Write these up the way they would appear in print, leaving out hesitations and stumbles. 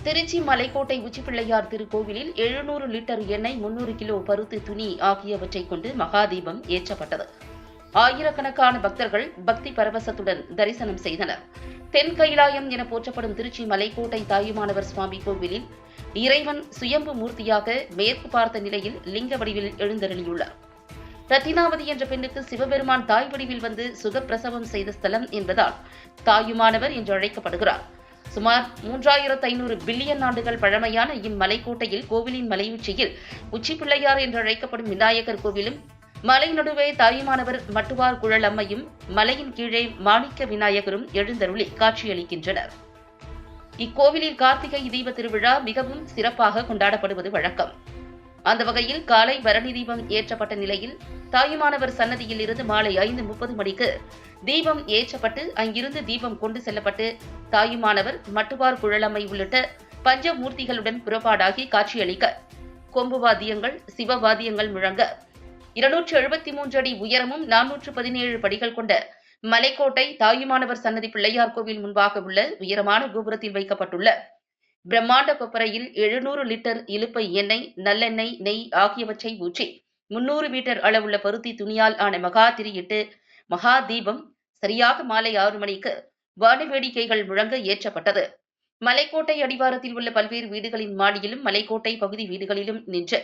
திருச்சி மலைக்கோட்டை உச்சிப்பிள்ளையார் திருக்கோவிலில் 700 லிட்டர் எண்ணெய், 300 கிலோ பருத்தி துணி ஆகியவற்றைக் கொண்டு மகாதீபம் ஏற்றப்பட்டது. ஆயிரக்கணக்கான பக்தர்கள் பக்தி பரவசத்துடன் தரிசனம் செய்தனர். தென் கைலாயம் என போற்றப்படும் திருச்சி மலைக்கோட்டை தாயுமானவர் சுவாமி கோவிலில் இறைவன் சுயம்பு மூர்த்தியாக மேற்கு பார்த்த நிலையில் லிங்க வடிவில் எழுந்தருளியுள்ளார். ரத்தினாவதி என்ற பெண்ணுக்கு சிவபெருமான் தாய் வடிவில் வந்து சுகப்பிரசவம் செய்த ஸ்தலம் என்பதால் தாயுமானவர் என்று அழைக்கப்படுகிறார். சுமார் 3500 பில்லியன் ஆண்டுகள் பழமையான இம்மலைக்கோட்டையில் கோவிலின் மலையுச்சியில் உச்சிப்பிள்ளையார் என்று அழைக்கப்படும் விநாயகர் கோவிலும், மலை நடுவே தாயுமானவர் மட்டுவார் குழல் அம்மையும், மலையின் கீழே மாணிக்க விநாயகரும் எழுந்தருளி காட்சியளிக்கின்றனர். இக்கோவிலில் கார்த்திகை தீப திருவிழா மிகவும் சிறப்பாக கொண்டாடப்படுவது வழக்கம். அந்த வகையில் காலை பரணி தீபம் ஏற்றப்பட்ட நிலையில் தாயுமானவர் சன்னதியில் இருந்து மாலை 5:30 மணிக்கு தீபம் ஏற்றப்பட்டு அங்கிருந்து தீபம் கொண்டு செல்லப்பட்டு தாயுமானவர் மட்டுவார் குழலம்மை உள்ளிட்ட பஞ்சமூர்த்திகளுடன் புறப்பாடாகி காட்சியளிக்க கொம்பு வாத்தியங்கள், சிவவாத்தியங்கள் முழங்க 273 அடி உயரமும் 417 படிகள் கொண்ட மலைக்கோட்டை தாயுமானவர் சன்னதி பிள்ளையார் கோவில் முன்பாக உள்ள உயரமான கோபுரத்தில் வைக்கப்பட்டுள்ள பிரம்மாண்ட கொப்பரையில் 700 லிட்டர் இலுப்பை எண்ணெய், நல்லெண்ணெய், நெய் ஆகியவற்றை ஊற்றி 300 மீட்டர் அளவுள்ள பருத்தி துணியால் ஆன மகா திரியிட்டு மகா தீபம் சரியாக மாலை 6 மணிக்கு வான வேடிக்கைகள் முழங்க ஏற்றப்பட்டது. மலைக்கோட்டை அடிவாரத்தில் உள்ள பல்வேறு வீடுகளின் மாடியிலும் மலைக்கோட்டை பகுதி வீடுகளிலும் நின்று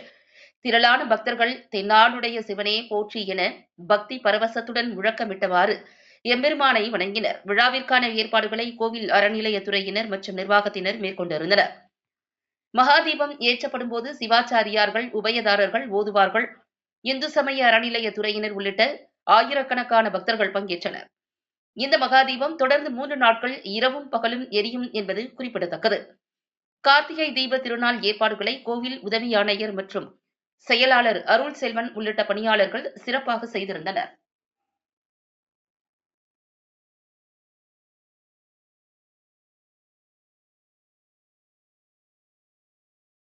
திரளான பக்தர்கள் தென்னாடுடைய சிவனே போற்றி என பக்தி பரவசத்துடன் முழக்கமிட்டவாறு எம்பெருமானை வணங்கினர். விழாவிற்கான ஏற்பாடுகளை கோவில் அறநிலையத்துறையினர் மற்றும் நிர்வாகத்தினர் மேற்கொண்டிருந்தனர். மகாதீபம் ஏற்றப்படும் போது சிவாச்சாரியார்கள், உபயதாரர்கள் ஓதுவார்கள், இந்து சமய அறநிலையத்துறையினர் உள்ளிட்ட ஆயிரக்கணக்கான பக்தர்கள் பங்கேற்றனர். இந்த மகாதீபம் தொடர்ந்து 3 நாட்கள் இரவும் பகலும் எரியும் என்பது குறிப்பிடத்தக்கது. கார்த்திகை தீப திருநாள் ஏற்பாடுகளை கோவில் உதவி ஆணையர் மற்றும் செயலாளர் அருள் செல்வன் உள்ளிட்ட பணியாளர்கள் சிறப்பாக செய்திருந்தனர்.